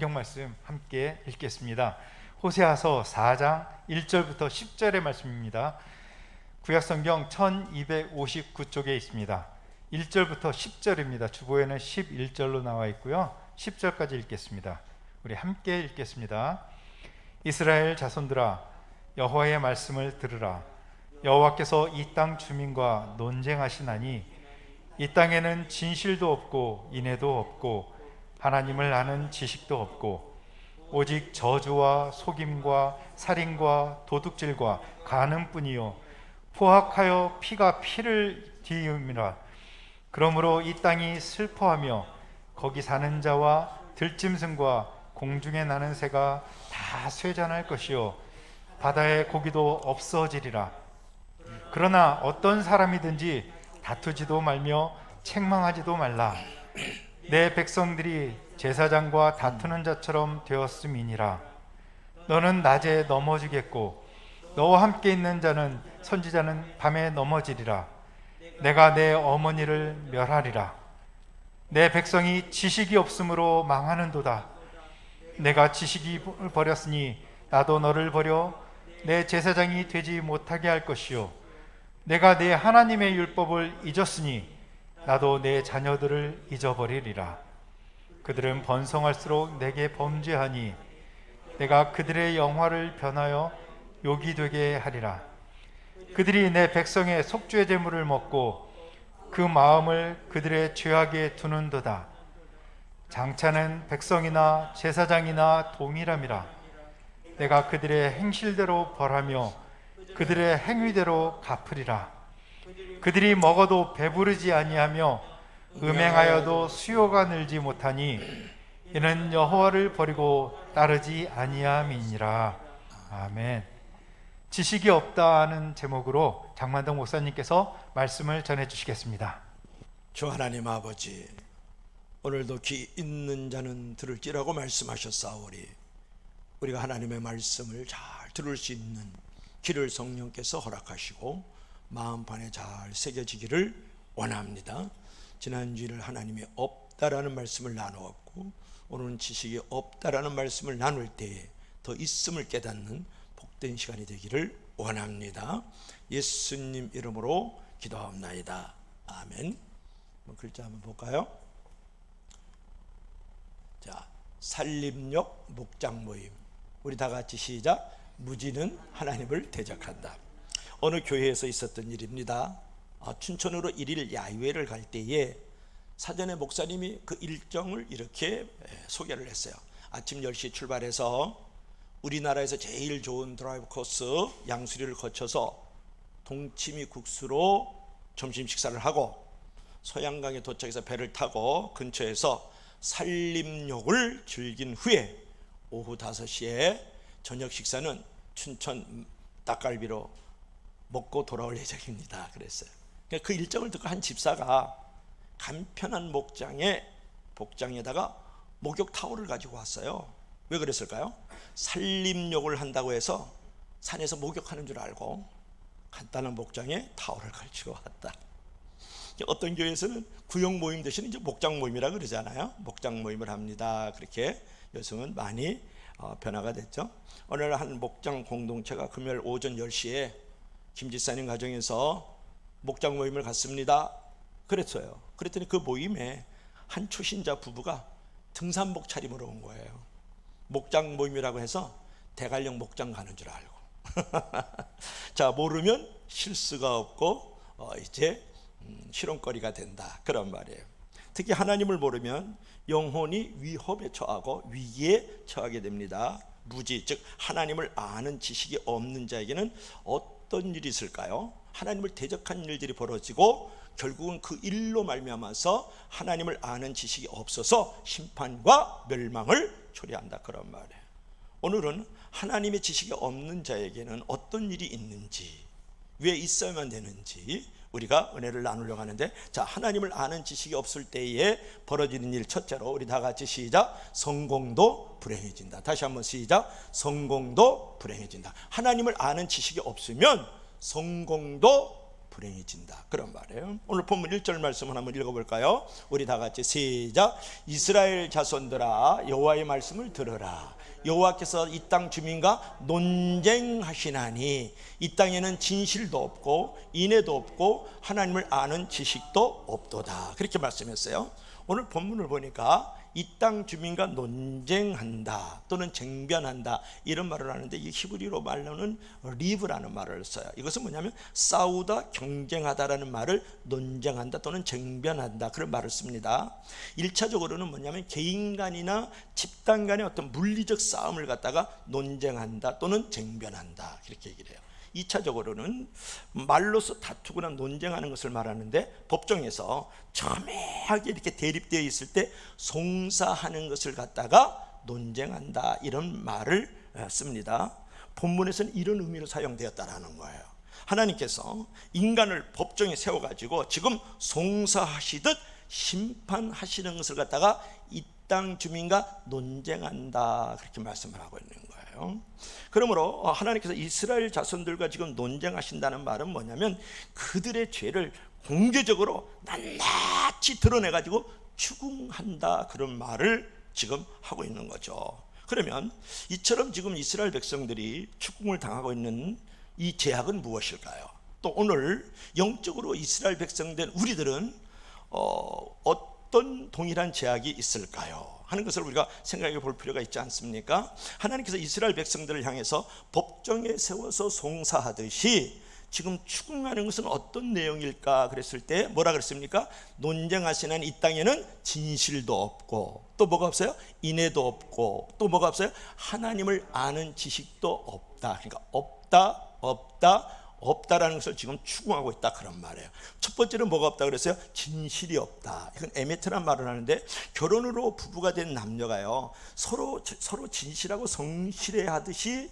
성경 말씀 함께 읽겠습니다. 호세아서 4장 1절부터 10절의 말씀입니다. 구약성경 1259쪽에 있습니다. 1절부터 10절입니다. 주보에는 11절로 나와 있고요. 10절까지 읽겠습니다. 우리 함께 읽겠습니다. 이스라엘 자손들아, 여호와의 말씀을 들으라. 여호와께서 이 땅 주민과 논쟁하시나니 이 땅에는 진실도 없고 인애도 없고 하나님을 아는 지식도 없고 오직 저주와 속임과 살인과 도둑질과 간음뿐이요 포악하여 피가 피를 뒤이음이라. 그러므로 이 땅이 슬퍼하며 거기 사는 자와 들짐승과 공중에 나는 새가 다 쇠잔할 것이요 바다의 고기도 없어지리라. 그러나 어떤 사람이든지 다투지도 말며 책망하지도 말라. 내 백성들이 제사장과 다투는 자처럼 되었음이니라. 너는 낮에 넘어지겠고 너와 함께 있는 자는 선지자는 밤에 넘어지리라. 내가 내 어머니를 멸하리라. 내 백성이 지식이 없으므로 망하는도다. 내가 지식을 버렸으니 나도 너를 버려 내 제사장이 되지 못하게 할 것이요 내가 내 하나님의 율법을 잊었으니 나도 내 자녀들을 잊어버리리라. 그들은 번성할수록 내게 범죄하니 내가 그들의 영화를 변하여 욕이 되게 하리라. 그들이 내 백성의 속죄 제물을 먹고 그 마음을 그들의 죄악에 두는도다. 장차는 백성이나 제사장이나 동일함이라. 내가 그들의 행실대로 벌하며 그들의 행위대로 갚으리라. 그들이 먹어도 배부르지 아니하며 음행하여도 수요가 늘지 못하니 이는 여호와를 버리고 따르지 아니함이니라. 아멘. 지식이 없다는 제목으로 장만동 목사님께서 말씀을 전해 주시겠습니다. 주 하나님 아버지, 오늘도 귀 있는 자는 들을지라고 말씀하셨사오니 우리가 하나님의 말씀을 잘 들을 수 있는 귀를 성령께서 허락하시고 마음판에 잘 새겨지기를 원합니다. 지난주에는 하나님이 없다라는 말씀을 나누었고 오늘은 지식이 없다라는 말씀을 나눌 때에 더 있음을 깨닫는 복된 시간이 되기를 원합니다. 예수님 이름으로 기도하옵나이다. 아멘. 글자 한번 볼까요? 자, 살림역 목장 모임. 우리 다 같이 시작. 무지는 하나님을 대적한다. 어느 교회에서 있었던 일입니다. 춘천으로 1일 야유회를 갈 때에 사전에 목사님이 그 일정을 이렇게 소개를 했어요. 아침 10시 출발해서 우리나라에서 제일 좋은 드라이브 코스 양수리를 거쳐서 동치미 국수로 점심 식사를 하고 소양강에 도착해서 배를 타고 근처에서 산림욕을 즐긴 후에 오후 5시에 저녁 식사는 춘천 닭갈비로 먹고 돌아올 예정입니다. 그랬어요. 그 일정을 듣고 한 집사가 간편한 복장에다가 목욕 타올을 가지고 왔어요. 왜 그랬을까요? 산림욕을 한다고 해서 산에서 목욕하는 줄 알고 간단한 복장에 타올을 걸치고 왔다. 어떤 교회에서는 구역 모임 대신 이제 목장 모임이라 그러잖아요. 목장 모임을 합니다. 그렇게 요즘은 많이 변화가 됐죠. 어느 날 한 목장 공동체가 금요일 오전 10시에 김 지사님 가정에서 목장 모임을 갔습니다. 그랬어요. 그랬더니 그 모임에 한 초신자 부부가 등산복 차림으로 온 거예요. 목장 모임이라고 해서 대관령 목장 가는 줄 알고 자, 모르면 실수가 없고 이제 실험거리가 된다, 그런 말이에요. 특히 하나님을 모르면 영혼이 위험에 처하고 위기에 처하게 됩니다. 무지, 즉 하나님을 아는 지식이 없는 자에게는 어떤 일이 있을까요? 하나님을 대적한 일들이 벌어지고 결국은 그 일로 말미암아서 하나님을 아는 지식이 없어서 심판과 멸망을 초래한다, 그런 말이에요. 오늘은 하나님의 지식이 없는 자에게는 어떤 일이 있는지, 왜 있어야만 되는지 우리가 은혜를 나누려고 하는데, 자, 하나님을 아는 지식이 없을 때에 벌어지는 일, 첫째로 우리 다 같이 시작. 성공도 불행해진다. 다시 한번 시작. 성공도 불행해진다. 하나님을 아는 지식이 없으면 성공도 불행해진다 그런 말이에요. 오늘 본문 1절 말씀을 한번 읽어볼까요? 우리 다 같이 시작. 이스라엘 자손들아 여호와의 말씀을 들으라. 여호와께서 이 땅 주민과 논쟁하시나니 이 땅에는 진실도 없고 인애도 없고 하나님을 아는 지식도 없도다 그렇게 말씀했어요. 오늘 본문을 보니까 이 땅 주민과 논쟁한다 또는 쟁변한다 이런 말을 하는데 이 히브리로 말로는 리브라는 말을 써요. 이것은 뭐냐면 싸우다 경쟁하다라는 말을 논쟁한다 또는 쟁변한다 그런 말을 씁니다. 1차적으로는 뭐냐면 개인 간이나 집단 간의 어떤 물리적 싸움을 갖다가 논쟁한다 또는 쟁변한다 이렇게 얘기를 해요. 2차적으로는 말로서 다투거나 논쟁하는 것을 말하는데 법정에서 첨예하게 이렇게 대립되어 있을 때 송사하는 것을 갖다가 논쟁한다 이런 말을 씁니다. 본문에서는 이런 의미로 사용되었다라는 거예요. 하나님께서 인간을 법정에 세워가지고 지금 송사하시듯 심판하시는 것을 갖다가 이 땅 주민과 논쟁한다 그렇게 말씀을 하고 있는 거예요. 그러므로 하나님께서 이스라엘 자손들과 지금 논쟁하신다는 말은 뭐냐면 그들의 죄를 공개적으로 낱낱이 드러내가지고 추궁한다 그런 말을 지금 하고 있는 거죠. 그러면 이처럼 지금 이스라엘 백성들이 추궁을 당하고 있는 이 죄악은 무엇일까요? 또 오늘 영적으로 이스라엘 백성된 우리들은 어떤 동일한 죄악이 있을까요? 하는 것을 우리가 생각해 볼 필요가 있지 않습니까? 하나님께서 이스라엘 백성들을 향해서 법정에 세워서 송사하듯이 지금 추궁하는 것은 어떤 내용일까 그랬을 때 뭐라 그랬습니까? 논쟁하시는 이 땅에는 진실도 없고 또 뭐가 없어요? 인애도 없고 또 뭐가 없어요? 하나님을 아는 지식도 없다. 그러니까 없다라는 것을 지금 추궁하고 있다 그런 말이에요. 첫 번째는 뭐가 없다 그랬어요? 진실이 없다. 이건 에메트란 말을 하는데 결혼으로 부부가 된 남녀가요 서로 진실하고 성실해 하듯이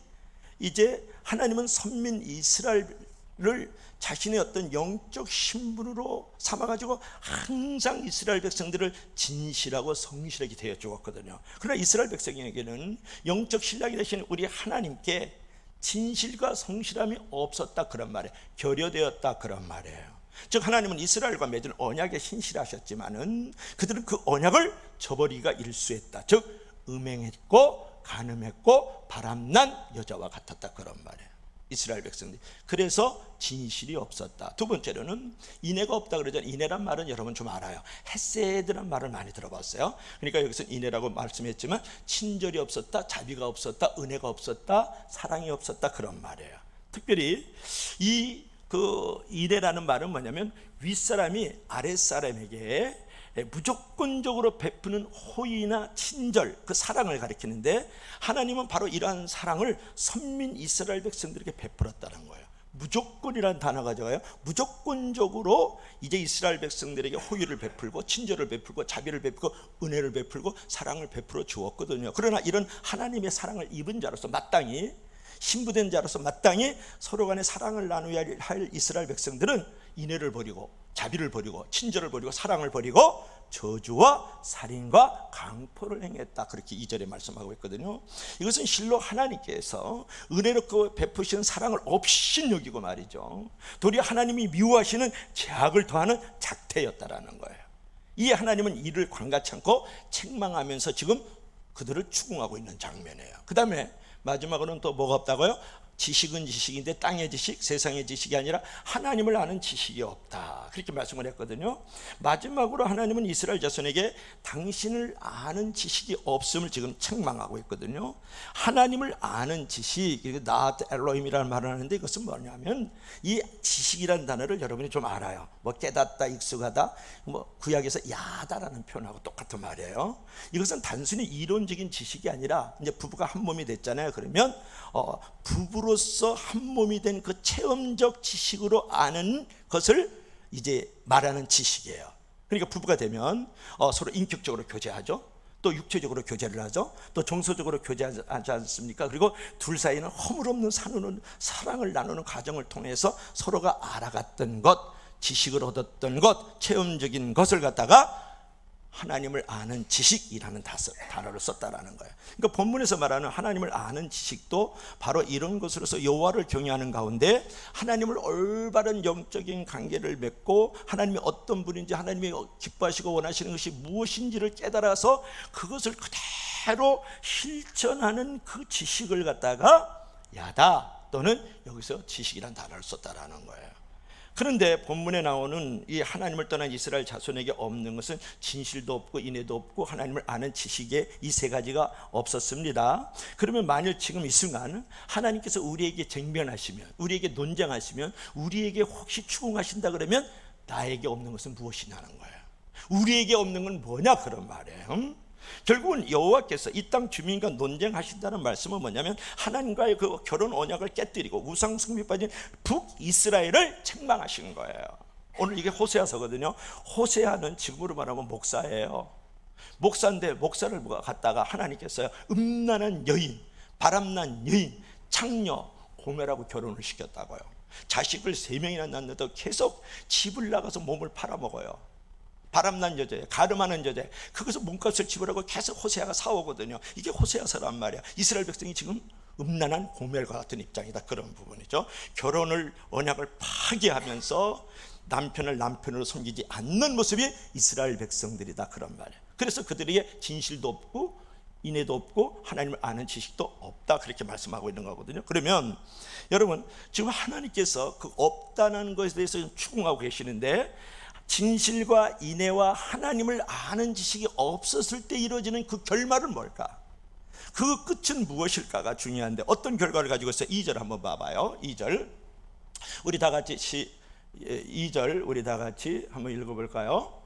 이제 하나님은 선민 이스라엘을 자신의 어떤 영적 신분으로 삼아가지고 항상 이스라엘 백성들을 진실하고 성실하게 대해 주었거든요. 그러나 이스라엘 백성에게는 영적 신랑이 되신 우리 하나님께 진실과 성실함이 없었다 그런 말이에요. 결여되었다 그런 말이에요. 즉 하나님은 이스라엘과 맺은 언약에 신실하셨지만은 그들은 그 언약을 저버리기가 일쑤했다. 즉 음행했고 간음했고 바람난 여자와 같았다 그런 말이에요. 이스라엘 백성들이. 그래서 진실이 없었다. 두 번째로는 인애가 없다 그러잖아요. 인애란 말은 여러분 좀 알아요. 헤세드란 말을 많이 들어봤어요. 그러니까 여기서 인애라고 말씀했지만 친절이 없었다, 자비가 없었다, 은혜가 없었다, 사랑이 없었다 그런 말이에요. 특별히 이 인애라는 말은 뭐냐면 윗사람이 아랫사람에게 무조건적으로 베푸는 호의나 친절, 그 사랑을 가리키는데 하나님은 바로 이러한 사랑을 선민 이스라엘 백성들에게 베풀었다는 거예요. 무조건이라는 단어가 적어요. 무조건적으로 이제 이스라엘 백성들에게 호의를 베풀고 친절을 베풀고 자비를 베풀고 은혜를 베풀고 사랑을 베풀어 주었거든요. 그러나 이런 하나님의 사랑을 입은 자로서 마땅히 신부된 자로서 마땅히 서로 간에 사랑을 나누어야 할 이스라엘 백성들은 인애를 버리고 자비를 버리고 친절을 버리고 사랑을 버리고 저주와 살인과 강포를 행했다 그렇게 2절에 말씀하고 있거든요. 이것은 실로 하나님께서 은혜롭고 베푸시는 사랑을 없이 여기고 말이죠 도리어 하나님이 미워하시는 죄악을 더하는 작태였다라는 거예요. 이 하나님은 이를 관같이 않고 책망하면서 지금 그들을 추궁하고 있는 장면이에요. 그 다음에 마지막으로는 또 뭐가 없다고요? 지식은 지식인데 땅의 지식, 세상의 지식이 아니라 하나님을 아는 지식이 없다 그렇게 말씀을 했거든요. 마지막으로 하나님은 이스라엘 자손에게 당신을 아는 지식이 없음을 지금 책망하고 있거든요. 하나님을 아는 지식, 나트 엘로힘이라는 말을 하는데 이것은 뭐냐면 이 지식이라는 단어를 여러분이 좀 알아요. 뭐 깨닫다, 익숙하다, 뭐 구약에서 야다라는 표현하고 똑같은 말이에요. 이것은 단순히 이론적인 지식이 아니라 이제 부부가 한 몸이 됐잖아요. 그러면 부부로서 한 몸이 된 그 체험적 지식으로 아는 것을 이제 말하는 지식이에요. 그러니까 부부가 되면 서로 인격적으로 교제하죠. 또 육체적으로 교제를 하죠. 또 정서적으로 교제하지 않습니까? 그리고 둘 사이는 허물없는 사랑을 나누는 과정을 통해서 서로가 알아갔던 것, 지식을 얻었던 것, 체험적인 것을 갖다가 하나님을 아는 지식이라는 단어를 썼다라는 거예요. 그러니까 본문에서 말하는 하나님을 아는 지식도 바로 이런 것으로서 여호와를 경외하는 가운데 하나님을 올바른 영적인 관계를 맺고 하나님이 어떤 분인지, 하나님이 기뻐하시고 원하시는 것이 무엇인지를 깨달아서 그것을 그대로 실천하는 그 지식을 갖다가 야다, 또는 여기서 지식이라는 단어를 썼다라는 거예요. 그런데 본문에 나오는 이 하나님을 떠난 이스라엘 자손에게 없는 것은 진실도 없고 인애도 없고 하나님을 아는 지식에 이 세 가지가 없었습니다. 그러면 만일 지금 이 순간 하나님께서 우리에게 쟁변하시면, 우리에게 논쟁하시면, 우리에게 혹시 추궁하신다 그러면 나에게 없는 것은 무엇이냐는 거예요. 우리에게 없는 건 뭐냐 그런 말이에요. 결국은 여호와께서 이 땅 주민과 논쟁하신다는 말씀은 뭐냐면 하나님과의 그 결혼 언약을 깨뜨리고 우상 숭배에 빠진 북이스라엘을 책망하시는 거예요. 오늘 이게 호세아서거든요. 호세아는 지금으로 말하면 목사예요. 목사인데 목사를 갖다가 하나님께서 음란한 여인, 바람난 여인, 창녀, 고멜하고 결혼을 시켰다고요. 자식을 3명이나 낳는데도 계속 집을 나가서 몸을 팔아먹어요. 바람난 여자에, 가늠하는 여자에, 그것을 몸값을 지불하고 계속 호세아가 사오거든요. 이게 호세아서란 말이야. 이스라엘 백성이 지금 음란한 고멜과 같은 입장이다, 그런 부분이죠. 결혼을, 언약을 파괴하면서 남편을 남편으로 섬기지 않는 모습이 이스라엘 백성들이다, 그런 말이야. 그래서 그들에게 진실도 없고 인애도 없고 하나님을 아는 지식도 없다, 그렇게 말씀하고 있는 거거든요. 그러면 여러분, 지금 하나님께서 그 없다는 것에 대해서 추궁하고 계시는데, 진실과 인애와 하나님을 아는 지식이 없었을 때 이루어지는 그 결말은 뭘까? 그 끝은 무엇일까가 중요한데, 어떤 결과를 가지고 있어요? 2절 한번 봐봐요. 2절 우리 다 같이 2절 우리 다 같이 한번 읽어볼까요?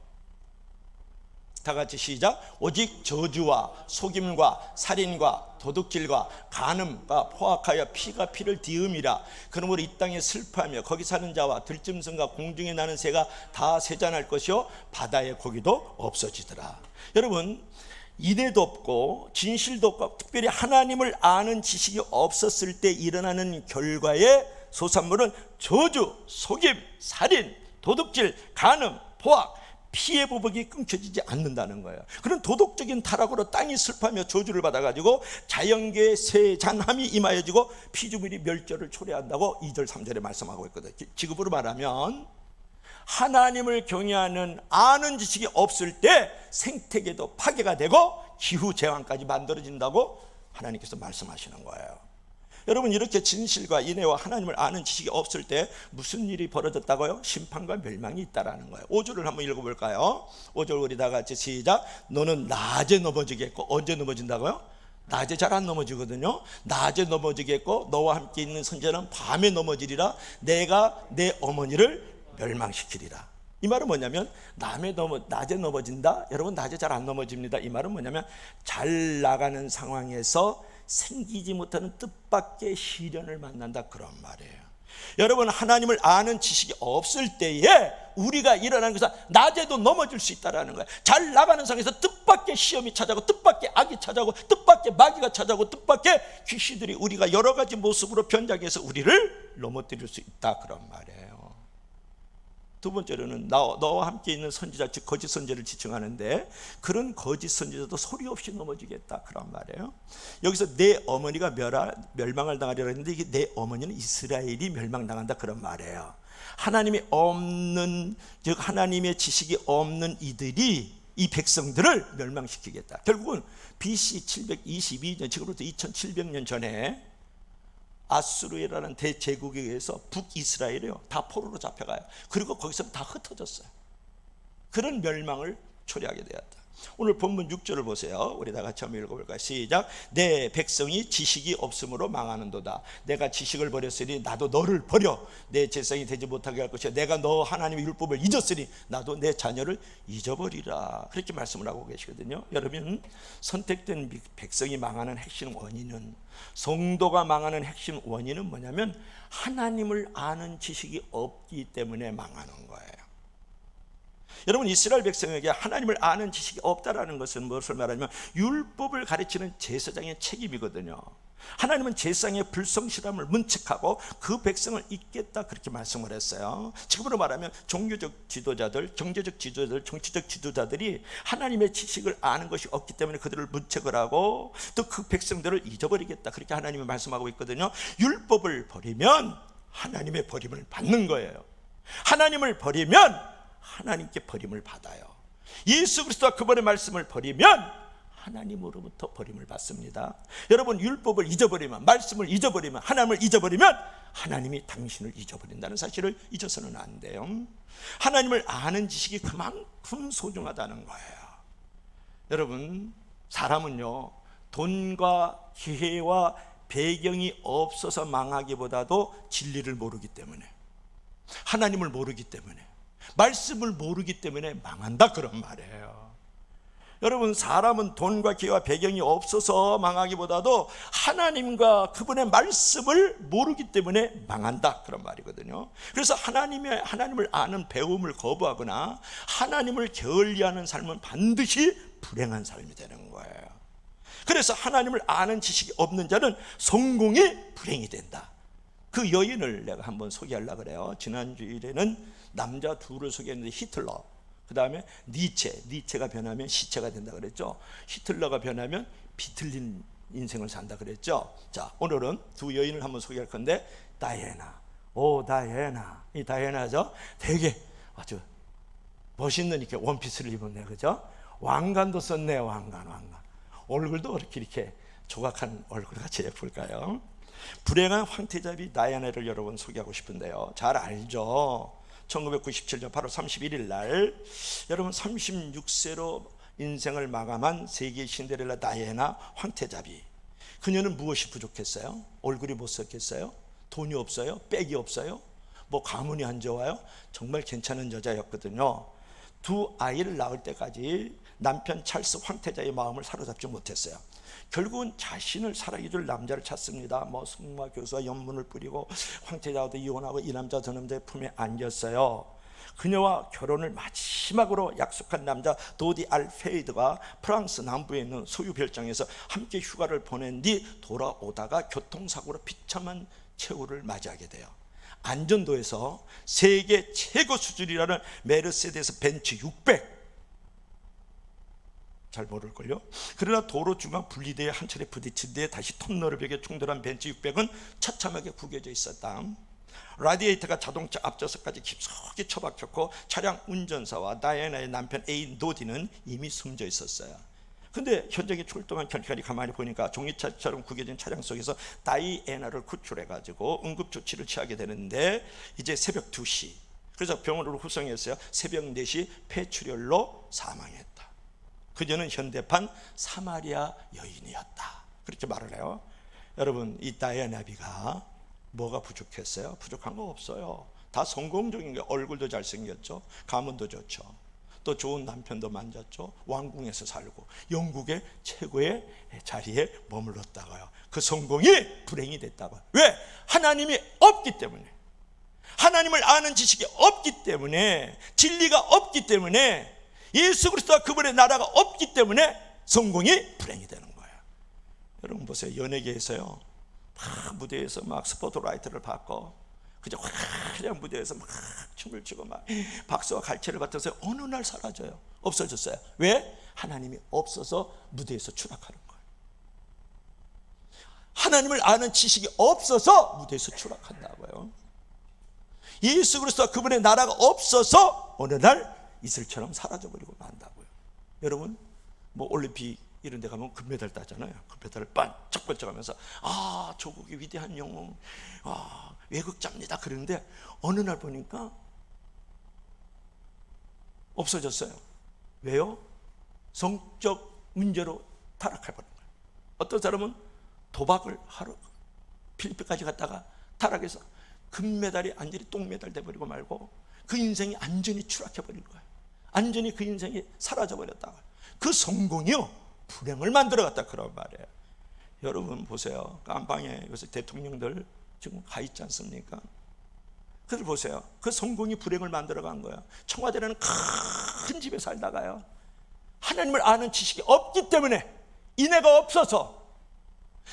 다 같이 시작. 오직 저주와 속임과 살인과 도둑질과 간음과 포악하여 피가 피를 뒤음이라. 그러므로 이 땅에 슬퍼하며 거기 사는 자와 들짐승과 공중에 나는 새가 다 세잔할 것이요 바다의 고기도 없어지더라. 여러분, 인애도 없고 진실도 없고 특별히 하나님을 아는 지식이 없었을 때 일어나는 결과의 소산물은 저주, 속임, 살인, 도둑질, 간음, 포악, 피해 보복이 끊겨지지 않는다는 거예요. 그런 도덕적인 타락으로 땅이 슬퍼하며 저주를 받아가지고 자연계의 세잔함이 임하여지고 피조물이 멸절을 초래한다고 2절 3절에 말씀하고 있거든요. 지금으로 말하면 하나님을 경외하는 아는 지식이 없을 때 생태계도 파괴가 되고 기후재앙까지 만들어진다고 하나님께서 말씀하시는 거예요. 여러분, 이렇게 진실과 인애와 하나님을 아는 지식이 없을 때 무슨 일이 벌어졌다고요? 심판과 멸망이 있다라는 거예요. 5절을 한번 읽어볼까요? 5절 우리 다 같이 시작. 너는 낮에 넘어지겠고, 언제 넘어진다고요? 낮에 잘 안 넘어지거든요. 낮에 넘어지겠고 너와 함께 있는 선지자는 밤에 넘어지리라. 내가 내 어머니를 멸망시키리라. 이 말은 뭐냐면 낮에 넘어진다. 여러분, 낮에 잘 안 넘어집니다. 이 말은 뭐냐면 잘 나가는 상황에서 생기지 못하는 뜻밖의 시련을 만난다, 그런 말이에요. 여러분, 하나님을 아는 지식이 없을 때에 우리가 일어나는 것은 낮에도 넘어질 수 있다는 거예요. 잘 나가는 상황에서 뜻밖의 시험이 찾아오고 뜻밖의 악이 찾아오고 뜻밖의 마귀가 찾아오고 뜻밖의 귀신들이 우리가 여러 가지 모습으로 변장해서 우리를 넘어뜨릴 수 있다, 그런 말이에요. 두 번째로는 너와 함께 있는 선지자, 즉 거짓 선지자를 지칭하는데, 그런 거짓 선지자도 소리 없이 넘어지겠다, 그런 말이에요. 여기서 내 어머니가 멸망을 당하리라 했는데, 이게 내 어머니는 이스라엘이 멸망당한다, 그런 말이에요. 하나님이 없는, 즉 하나님의 지식이 없는 이들이, 이 백성들을 멸망시키겠다. 결국은 BC 722년, 지금부터 2700년 전에 아수르라는 대제국에 의해서 북이스라엘이요 다 포로로 잡혀가요. 그리고 거기서 다 흩어졌어요. 그런 멸망을 초래하게 되었다. 오늘 본문 6절을 보세요. 우리 다 같이 한번 읽어볼까요? 시작. 내 백성이 지식이 없으므로 망하는도다. 내가 지식을 버렸으니 나도 너를 버려 내 제사장이 되지 못하게 할 것이야. 내가 너 하나님의 율법을 잊었으니 나도 내 자녀를 잊어버리라. 그렇게 말씀을 하고 계시거든요. 여러분, 선택된 백성이 망하는 핵심 원인은, 성도가 망하는 핵심 원인은 뭐냐면 하나님을 아는 지식이 없기 때문에 망하는 거예요. 여러분, 이스라엘 백성에게 하나님을 아는 지식이 없다라는 것은 무엇을 말하냐면 율법을 가르치는 제사장의 책임이거든요. 하나님은 제사장의 불성실함을 문책하고 그 백성을 잇겠다 그렇게 말씀을 했어요. 지금으로 말하면 종교적 지도자들, 경제적 지도자들, 정치적 지도자들이 하나님의 지식을 아는 것이 없기 때문에 그들을 문책을 하고 또 그 백성들을 잊어버리겠다 그렇게 하나님이 말씀하고 있거든요. 율법을 버리면 하나님의 버림을 받는 거예요. 하나님을 버리면 하나님께 버림을 받아요. 예수 그리스도와 그분의 말씀을 버리면 하나님으로부터 버림을 받습니다. 여러분, 율법을 잊어버리면, 말씀을 잊어버리면, 하나님을 잊어버리면 하나님이 당신을 잊어버린다는 사실을 잊어서는 안 돼요. 하나님을 아는 지식이 그만큼 소중하다는 거예요. 여러분, 사람은요, 돈과 기회와 배경이 없어서 망하기보다도 진리를 모르기 때문에, 하나님을 모르기 때문에, 말씀을 모르기 때문에 망한다 그런 말이에요. 여러분, 사람은 돈과 기회와 배경이 없어서 망하기보다도 하나님과 그분의 말씀을 모르기 때문에 망한다 그런 말이거든요. 그래서 하나님을 아는 배움을 거부하거나 하나님을 게을리하는 삶은 반드시 불행한 삶이 되는 거예요. 그래서 하나님을 아는 지식이 없는 자는 성공이 불행이 된다. 그 여인을 내가 한번 소개하려고 그래요. 지난주일에는 남자 둘을 소개했는데 히틀러, 그 다음에 니체가 변하면 시체가 된다 그랬죠. 히틀러가 변하면 비틀린 인생을 산다 그랬죠. 자, 오늘은 두 여인을 한번 소개할 건데, 다이애나. 이 다이애나죠. 되게 아주 멋있는 이렇게 원피스를 입었네, 그죠? 왕관도 썼네, 왕관. 얼굴도 이렇게 조각한 얼굴 같이 예쁠까요? 불행한 황태자비 다이애나를 여러분 소개하고 싶은데요. 잘 알죠? 1997년 8월 31일 날 여러분 36세로 인생을 마감한 세계 신데렐라 다이애나 황태자비. 그녀는 무엇이 부족했어요? 얼굴이 못생겼어요? 돈이 없어요? 백이 없어요? 뭐 가문이 안 좋아요? 정말 괜찮은 여자였거든요. 두 아이를 낳을 때까지 남편 찰스 황태자의 마음을 사로잡지 못했어요. 결국은 자신을 사랑해 줄 남자를 찾습니다. 뭐 승마 교수와 연문을 뿌리고 황태자와도 이혼하고 이 남자 저 남자의 품에 안겼어요. 그녀와 결혼을 마지막으로 약속한 남자 도디 알페이드가 프랑스 남부에 있는 소유 별장에서 함께 휴가를 보낸 뒤 돌아오다가 교통사고로 비참한 최후를 맞이하게 돼요. 안전도에서 세계 최고 수준이라는 메르세데스 벤츠 600, 잘 모를걸요. 그러나 도로 중앙 분리대에 한 차례 부딪힌 뒤에 다시 터널 벽에 충돌한 벤츠 600은 처참하게 구겨져 있었다. 라디에이터가 자동차 앞좌석까지 깊숙이 처박혔고 차량 운전사와 다이애나의 남편 애인 도디는 이미 숨져 있었어요. 근데 현장에 출동한 경찰이 가만히 보니까 종이차처럼 구겨진 차량 속에서 다이애나를 구출해가지고 응급조치를 취하게 되는데 이제 새벽 2시, 그래서 병원으로 후송했어요. 새벽 4시 폐출혈로 사망했다. 그녀는 현대판 사마리아 여인이었다 그렇게 말을 해요. 여러분, 이 다이애나비가 뭐가 부족했어요? 부족한 거 없어요. 다 성공적인 게, 얼굴도 잘생겼죠, 가문도 좋죠, 또 좋은 남편도 만졌죠, 왕궁에서 살고 영국의 최고의 자리에 머물렀다고요. 그 성공이 불행이 됐다고요. 왜? 하나님이 없기 때문에, 하나님을 아는 지식이 없기 때문에, 진리가 없기 때문에, 예수 그리스도와 그분의 나라가 없기 때문에 성공이 불행이 되는 거예요. 여러분 보세요. 연예계에서요, 막 무대에서 막 스포트라이트를 받고 그냥 화려한 무대에서 막 춤을 추고 막 박수와 갈채를 받아서 어느 날 사라져요. 없어졌어요. 왜? 하나님이 없어서 무대에서 추락하는 거예요. 하나님을 아는 지식이 없어서 무대에서 추락한다고요. 예수 그리스도와 그분의 나라가 없어서 어느 날 이슬처럼 사라져버리고 만다고요. 여러분, 뭐 올림픽 이런 데 가면 금메달 따잖아요. 금메달을 반짝반짝하면서 조국의 위대한 영웅, 외국자입니다 그러는데 어느 날 보니까 없어졌어요. 왜요? 성적 문제로 타락해버린 거예요. 어떤 사람은 도박을 하러 필리핀까지 갔다가 타락해서 금메달이 완전히 똥메달 돼버리고 말고 그 인생이 완전히 추락해버린 거예요. 완전히 그 인생이 사라져버렸다고요. 그 성공이요, 불행을 만들어갔다 그런 말이에요. 여러분 보세요. 깜방에 요새 대통령들 지금 가 있지 않습니까? 그들 보세요. 그 성공이 불행을 만들어간 거예요. 청와대라는 큰 집에 살다가요, 하나님을 아는 지식이 없기 때문에, 인애가 없어서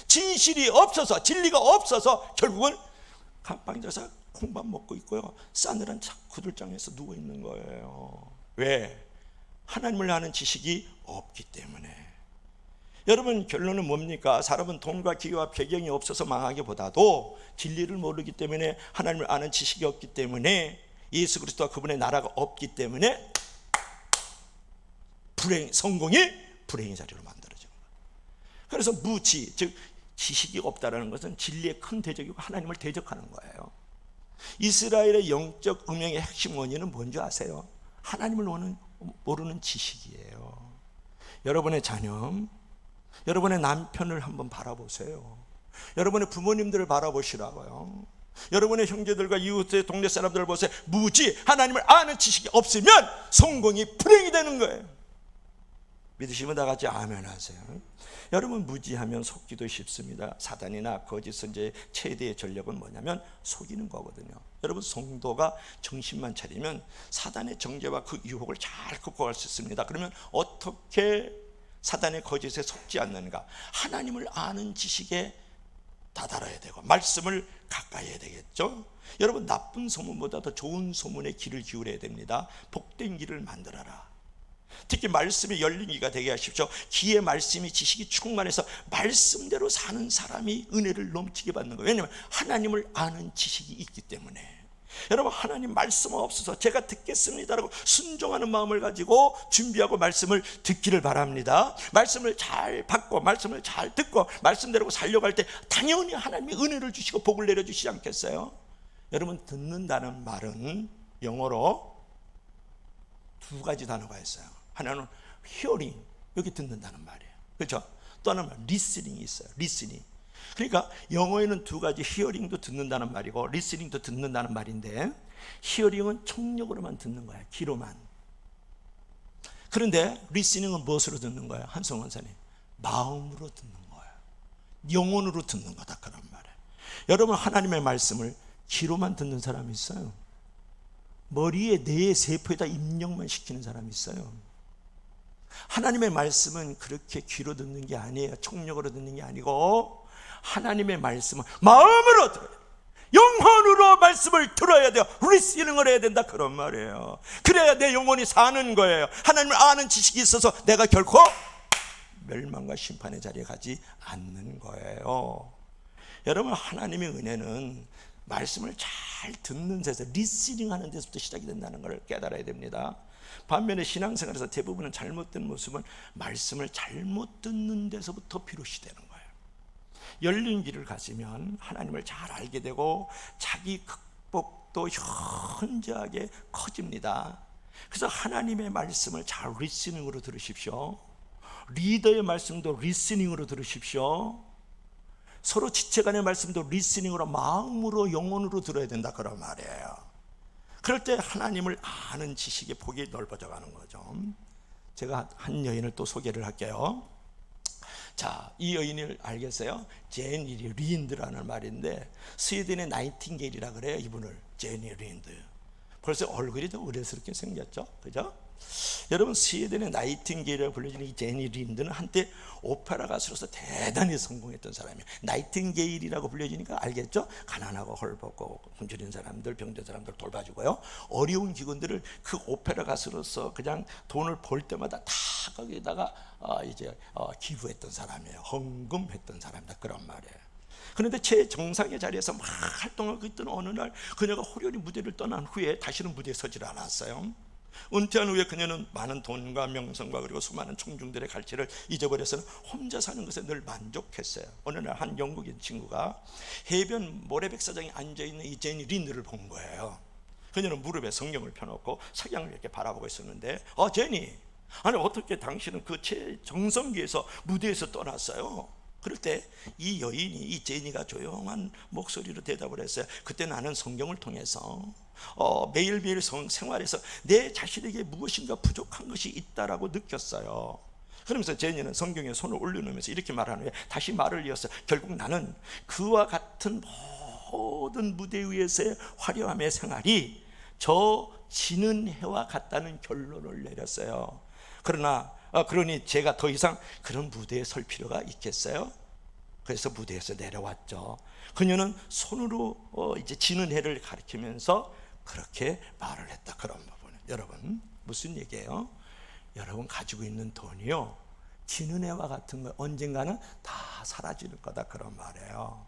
진실이 없어서, 진리가 없어서 결국은 감방에 자서 콩밥 먹고 있고요, 싸늘한 구들장에서 누워 있는 거예요. 왜? 하나님을 아는 지식이 없기 때문에. 여러분, 결론은 뭡니까? 사람은 돈과 기회와 배경이 없어서 망하기보다도 진리를 모르기 때문에, 하나님을 아는 지식이 없기 때문에, 예수 그리스도와 그분의 나라가 없기 때문에 성공이 불행의 자리로 만들어진 거예요. 그래서 무지, 즉 지식이 없다라는 것은 진리의 큰 대적이고 하나님을 대적하는 거예요. 이스라엘의 영적 음행의 핵심 원인은 뭔지 아세요? 하나님을 모르는 지식이에요. 여러분의 자녀, 여러분의 남편을 한번 바라보세요. 여러분의 부모님들을 바라보시라고요. 여러분의 형제들과 이웃의 동네 사람들을 보세요. 무지, 하나님을 아는 지식이 없으면 성공이 불행이 되는 거예요. 믿으시면 다 같이 아멘 하세요. 여러분, 무지하면 속기도 쉽습니다. 사단이나 거짓 선지자의 최대의 전력은 뭐냐면 속이는 거거든요. 여러분, 성도가 정신만 차리면 사단의 정죄와 그 유혹을 잘 극복할 수 있습니다. 그러면 어떻게 사단의 거짓에 속지 않는가? 하나님을 아는 지식에 다다라야 되고 말씀을 가까이 해야 되겠죠. 여러분, 나쁜 소문보다 더 좋은 소문에 귀를 기울여야 됩니다. 복된 길을 만들어라. 특히 말씀이 열린 귀가 되게 하십시오. 귀에 말씀이, 지식이 충만해서 말씀대로 사는 사람이 은혜를 넘치게 받는 거예요. 왜냐하면 하나님을 아는 지식이 있기 때문에. 여러분, 하나님 말씀 없어서 제가 듣겠습니다라고 순종하는 마음을 가지고 준비하고 말씀을 듣기를 바랍니다. 말씀을 잘 받고 말씀을 잘 듣고 말씀대로 살려갈 때 당연히 하나님이 은혜를 주시고 복을 내려주시지 않겠어요? 여러분, 듣는다는 말은 영어로 두 가지 단어가 있어요. 하나는 hearing, 여기 듣는다는 말이에요. 그렇죠? 또 하나는 listening이 있어요. listening. 그러니까 영어에는 두 가지, 히어링도 듣는다는 말이고 리스닝도 듣는다는 말인데, 히어링은 청력으로만 듣는 거예요. 귀로만. 그런데 리스닝은 무엇으로 듣는 거예요? 한성원 선생님, 마음으로 듣는 거예요. 영혼으로 듣는 거다, 그런 말이에요. 여러분, 하나님의 말씀을 귀로만 듣는 사람이 있어요. 머리에, 뇌의 세포에다 입력만 시키는 사람이 있어요. 하나님의 말씀은 그렇게 귀로 듣는 게 아니에요. 청력으로 듣는 게 아니고 하나님의 말씀은 마음으로 들어야 돼요. 영혼으로 말씀을 들어야 돼요. 리스닝을 해야 된다, 그런 말이에요. 그래야 내 영혼이 사는 거예요. 하나님을 아는 지식이 있어서 내가 결코 멸망과 심판의 자리에 가지 않는 거예요. 여러분, 하나님의 은혜는 말씀을 잘 듣는 데서, 리스닝 하는 데서부터 시작이 된다는 걸 깨달아야 됩니다. 반면에 신앙생활에서 대부분은 잘못된 모습은 말씀을 잘못 듣는 데서부터 비롯이 되는 거예요. 열린 길을 가지면 하나님을 잘 알게 되고 자기 극복도 현저하게 커집니다. 그래서 하나님의 말씀을 잘 리스닝으로 들으십시오. 리더의 말씀도 리스닝으로 들으십시오. 서로 지체간의 말씀도 리스닝으로, 마음으로, 영혼으로 들어야 된다, 그런 말이에요. 그럴 때 하나님을 아는 지식의 폭이 넓어져 가는 거죠. 제가 한 여인을 또 소개를 할게요. 자, 이 여인을 알겠어요? 제니 린드라는 말인데, 스웨덴의 나이팅게일이라 그래요. 이분을 제니 린드. 벌써 얼굴이 더 의례스럽게 생겼죠, 그죠? 여러분, 스웨덴의 나이팅게일이라고 불려지는 이 제니 린드는 한때 오페라 가수로서 대단히 성공했던 사람이에요. 나이팅게일이라고 불려지니까 알겠죠? 가난하고 헐벗고 굶주린 사람들, 병든 사람들 돌봐주고요, 어려운 기근들을 그 오페라 가수로서 그냥 돈을 벌 때마다 다 거기다가 기부했던 사람이에요. 헌금했던 사람이다, 그런 말이에요. 그런데 최정상의 자리에서 막 활동하고 있던 어느 날, 그녀가 호련히 무대를 떠난 후에 다시는 무대에 서질 않았어요. 은퇴한 후에 그녀는 많은 돈과 명성과 그리고 수많은 청중들의 갈채를 잊어버려서는 혼자 사는 것에 늘 만족했어요. 어느 날 한 영국인 친구가 해변 모래백사장에 앉아있는 이 제니 린드를 본 거예요. 그녀는 무릎에 성경을 펴놓고 석양을 이렇게 바라보고 있었는데, 제니, 아니 어떻게 당신은 그 최정성기에서 무대에서 떠났어요? 그럴 때 이 여인이, 이 제니가 조용한 목소리로 대답을 했어요. 그때 나는 성경을 통해서 매일매일 생활에서 내 자신에게 무엇인가 부족한 것이 있다라고 느꼈어요. 그러면서 제니는 성경에 손을 올려놓으면서 이렇게 말하는 거예요. 다시 말을 이었어요. 결국 나는 그와 같은 모든 무대 위에서의 화려함의 생활이 저 지는 해와 같다는 결론을 내렸어요. 그러니 제가 더 이상 그런 무대에 설 필요가 있겠어요? 그래서 무대에서 내려왔죠. 그녀는 손으로 이제 지는 해를 가리키면서 그렇게 말을 했다. 그런 부분은 여러분 무슨 얘기예요? 여러분 가지고 있는 돈이요, 지는 해와 같은 거 언젠가는 다 사라지는 거다. 그런 말이에요.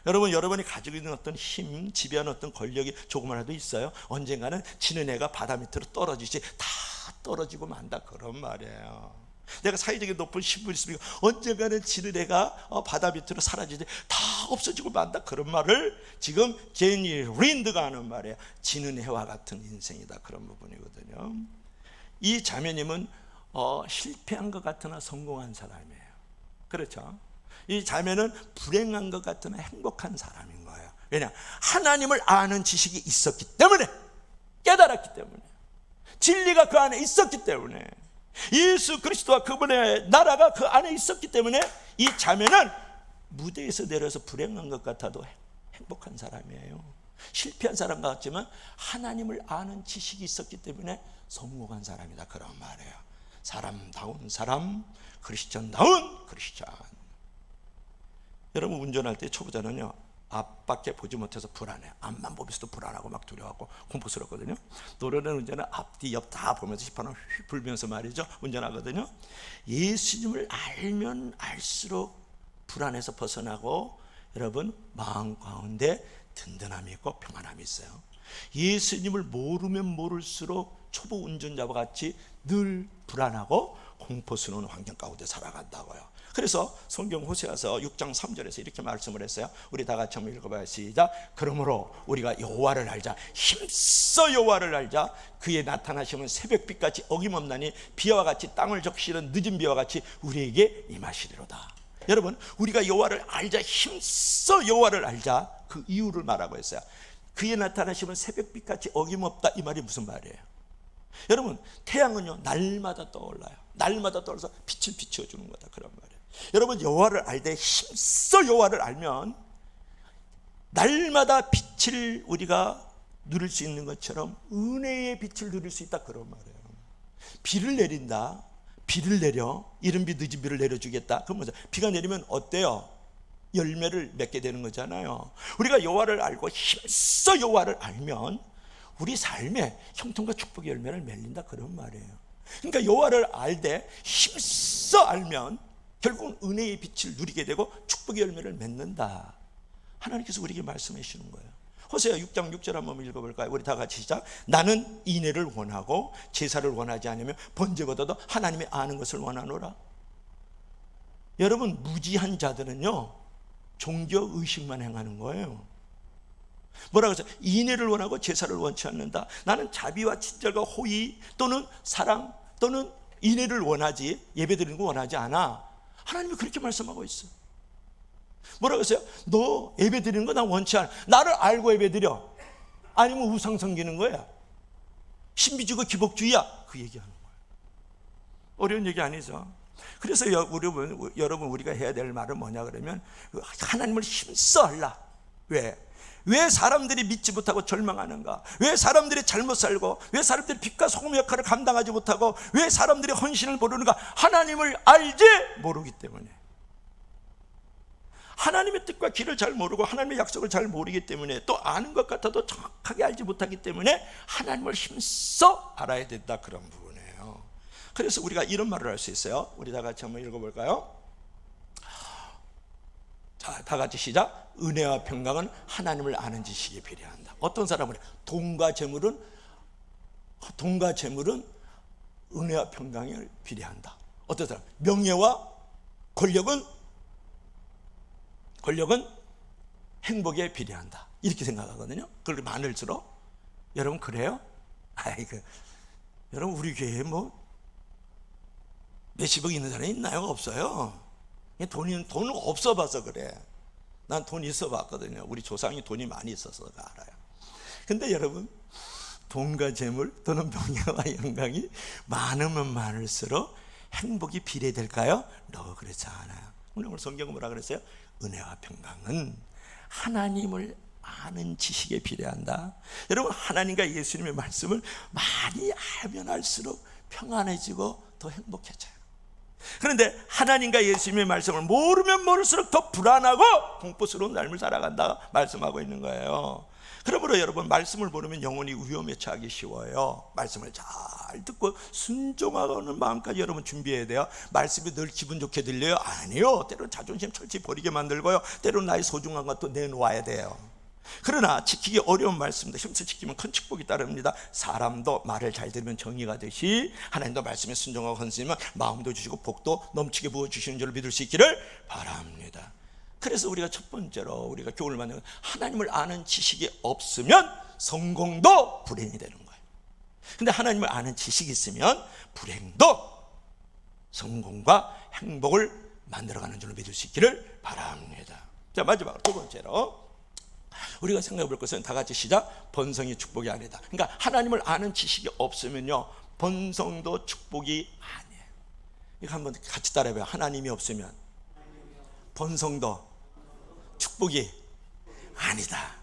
여러분, 여러분이 가지고 있는 어떤 힘, 지배하는 어떤 권력이 조금이라도 있어요, 언젠가는 지는 해가 바다 밑으로 떨어지지 다 떨어지고 만다. 그런 말이에요. 내가 사회적인 높은 신분 있으니까 언젠가는 지는 해가 바다 밑으로 사라지지 다 없어지고 만다. 그런 말을 지금 제니 린드가 하는 말이에요. 지는 해와 같은 인생이다. 그런 부분이거든요. 이 자매님은 실패한 것 같으나 성공한 사람이에요. 그렇죠? 이 자매는 불행한 것 같으나 행복한 사람인 거예요. 왜냐? 하나님을 아는 지식이 있었기 때문에, 깨달았기 때문에, 진리가 그 안에 있었기 때문에, 예수 그리스도와 그분의 나라가 그 안에 있었기 때문에 이 자매는 무대에서 내려서 불행한 것 같아도 행복한 사람이에요. 실패한 사람 같지만 하나님을 아는 지식이 있었기 때문에 성공한 사람이다. 그런 말이에요. 사람다운 사람, 크리스천다운 크리스천. 여러분 운전할 때 초보자는요, 앞밖에 보지 못해서 불안해. 앞만 보면서도 불안하고 막 두려워하고 공포스럽거든요. 노련한 운전은 앞뒤 옆 다 보면서 휘파람 휘 불면서 말이죠, 운전하거든요. 예수님을 알면 알수록 불안해서 벗어나고 여러분 마음 가운데 든든함이 있고 평안함이 있어요. 예수님을 모르면 모를수록 초보 운전자와 같이 늘 불안하고 공포스러운 환경 가운데 살아간다고요. 그래서 성경 호세아서 6장 3절에서 이렇게 말씀을 했어요. 우리 다 같이 한번 읽어봐요. 시작. 그러므로 우리가 여호와를 알자. 힘써 여호와를 알자. 그의 나타나심은 새벽빛같이 어김없나니 비와 같이 땅을 적시는 늦은 비와 같이 우리에게 임하시리로다. 여러분, 우리가 여호와를 알자. 힘써 여호와를 알자. 그 이유를 말하고 있어요. 그의 나타나심은 새벽빛같이 어김없다. 이 말이 무슨 말이에요? 여러분, 태양은요 날마다 떠올라요. 날마다 떠올라서 빛을 비춰주는 거다. 그런 말이에요. 여러분, 여호와를 알되 힘써 여호와를 알면 날마다 빛을 우리가 누릴 수 있는 것처럼 은혜의 빛을 누릴 수 있다. 그런 말이에요. 비를 내린다. 비를 내려. 이른 비 늦은 비를 내려주겠다. 그건 뭐죠? 비가 내리면 어때요? 열매를 맺게 되는 거잖아요. 우리가 여호와를 알고 힘써 여호와를 알면 우리 삶에 형통과 축복의 열매를 맺는다. 그런 말이에요. 그러니까 여호와를 알되 힘써 알면 결국은 은혜의 빛을 누리게 되고 축복의 열매를 맺는다. 하나님께서 우리에게 말씀해 주시는 거예요. 호세아 6장 6절 한번 읽어볼까요? 우리 다 같이 시작. 나는 인애를 원하고 제사를 원하지 않으며 번제보다도 하나님의 아는 것을 원하노라. 여러분, 무지한 자들은요 종교 의식만 행하는 거예요. 뭐라고 했어요? 인애를 원하고 제사를 원치 않는다. 나는 자비와 친절과 호의 또는 사랑 또는 인애를 원하지 예배드리는 거 원하지 않아. 하나님이 그렇게 말씀하고 있어요. 뭐라고 했어요? 너 예배드리는 거 나 원치 않아. 나를 알고 예배드려. 아니면 우상 섬기는 거야. 신비주의고 기복주의야. 그 얘기하는 거예요. 어려운 얘기 아니죠. 그래서 여러분 우리가 해야 될 말은 뭐냐 그러면 하나님을 힘써 알라. 왜 사람들이 믿지 못하고 절망하는가? 왜 사람들이 잘못 살고, 왜 사람들이 빛과 소금의 역할을 감당하지 못하고, 왜 사람들이 헌신을 모르는가? 하나님을 알지 모르기 때문에, 하나님의 뜻과 길을 잘 모르고 하나님의 약속을 잘 모르기 때문에, 또 아는 것 같아도 정확하게 알지 못하기 때문에 하나님을 힘써 알아야 된다. 그런 부분이에요. 그래서 우리가 이런 말을 할 수 있어요. 우리 다 같이 한번 읽어볼까요? 자, 다 같이 시작. 은혜와 평강은 하나님을 아는 지식에 비례한다. 어떤 사람은 돈과 재물은 은혜와 평강을 비례한다. 어떤 사람 명예와 권력은 행복에 비례한다. 이렇게 생각하거든요. 그걸 많을수록 여러분 그래요? 아이고, 여러분 우리 교회에 뭐 몇십억 있는 사람이 있나요? 없어요. 돈 없어 봐서 그래. 난 돈 있어 봤거든요. 우리 조상이 돈이 많이 있어서 알아요. 근데 여러분, 돈과 재물 또는 명예와 영광이 많으면 많을수록 행복이 비례될까요? 그렇지 않아요. 오늘 성경은 뭐라 그랬어요? 은혜와 평강은 하나님을 아는 지식에 비례한다. 여러분, 하나님과 예수님의 말씀을 많이 알면 알수록 평안해지고 더 행복해져요. 그런데 하나님과 예수님의 말씀을 모르면 모를수록 더 불안하고 공포스러운 삶을 살아간다 말씀하고 있는 거예요. 그러므로 여러분, 말씀을 모르면 영혼이 위험에 처하기 쉬워요. 말씀을 잘 듣고 순종하는 마음까지 여러분 준비해야 돼요. 말씀이 늘 기분 좋게 들려요? 아니요. 때로는 자존심 철저히 버리게 만들고요, 때로는 나의 소중한 것도 내놓아야 돼요. 그러나 지키기 어려운 말씀도 힘써 지키면 큰 축복이 따릅니다. 사람도 말을 잘 들으면 정의가 되시, 하나님도 말씀에 순종하고 헌신하면 마음도 주시고 복도 넘치게 부어주시는 줄 믿을 수 있기를 바랍니다. 그래서 우리가 첫 번째로 우리가 교훈을 받는 건, 하나님을 아는 지식이 없으면 성공도 불행이 되는 거예요. 근데 하나님을 아는 지식이 있으면 불행도 성공과 행복을 만들어가는 줄로 믿을 수 있기를 바랍니다. 자, 마지막으로 두 번째로 우리가 생각해 볼 것은, 다 같이 시작. 번성이 축복이 아니다. 그러니까 하나님을 아는 지식이 없으면요, 번성도 축복이 아니에요. 이거 한번 같이 따라해봐요. 하나님이 없으면 번성도 축복이 아니다.